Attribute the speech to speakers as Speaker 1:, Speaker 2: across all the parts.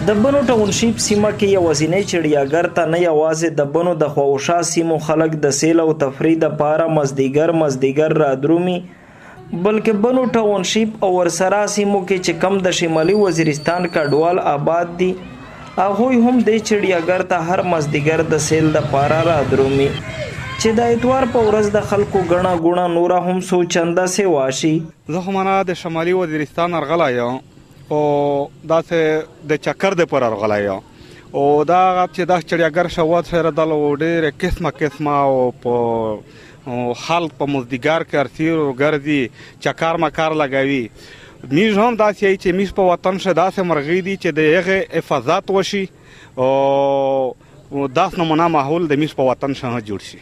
Speaker 1: د بنو ټاونشیپ سیمه کې یوازینی چړیاګر ته نه یوازې د بنو د خواوشا سیمو خلک د سیل او تفریح دپاره مازدیګر رادرومي، بلکې بنو ټاونشیپ او ورسره سیمو کې چې کم د شمالي وزیرستان کډوال آباد دي هغوی هم د چړیاګر ته هر مازدیګر د سیل دپاره رادرومي چې د اتوار په ورځ د خلکو ګڼه ګوڼه نوره هم څو چنده سیوا شي.
Speaker 2: زه خو منه د شمالي وزیرستان راغلی یم او داسې د چکر دپاره راغلی یم او دا چې دا چړیاګر شواد سره دله ډېرې قسمه او په خلک په مازدیګر کې ارسیر ګرځي چکر مکر لګوي. میږ هم داسې یي چې میږ په وطن شه داسې مرغۍ دي چې د هغې حفاظت وشي او داس نمونه ماحول د میږ په وطن شه جوړ شي.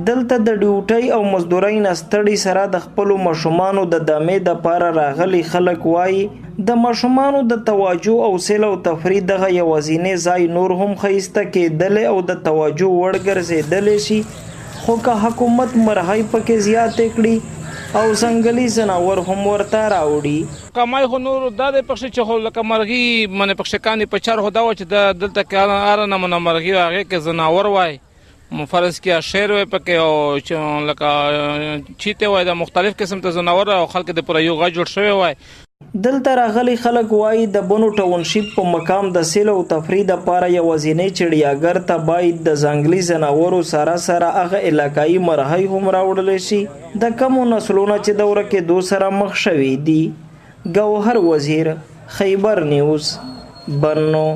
Speaker 1: دلته د ډیوټۍ او مزدورۍ نه ستړي سره د خپلو ماشومانو د دامې دپاره راغلي خلک وایي د ماشومانو د توجه او سیل او تفریح دغه یوازینی ځای نور هم ښایسته کېدلی او د توجه وړ ګرځېدلی شي، خو که حکومت مرغۍ پکې زیاتې کړي او ځنګلي ځناور هم ورته راوړي.
Speaker 3: کمای خو نور دا دی پکښې چې خو لکه مرغي منې پکښې کانې په چار خو دا وه چې دلته کې هره نمونه مرغي هغې کې ځناور وای فرض کیا شیر وای پکې او لکه چیته وای د مختلف قسم ته ځناور او خلک د پوره یو غږ جوړ شوی وای.
Speaker 1: دلته راغلي خلک وایي د بنو ټاونشیپ په مقام د سیل او تفریح دپاره یوازینی چړیاګر ته باید د ځنګلي ځناورو سره هغه علاقایي مرغۍ هم راوړلی شي د کمو نسلونو چې د ورکېدو سره مخ شوي دي. ګوهر وزیر، خیبر نیوز، بنو.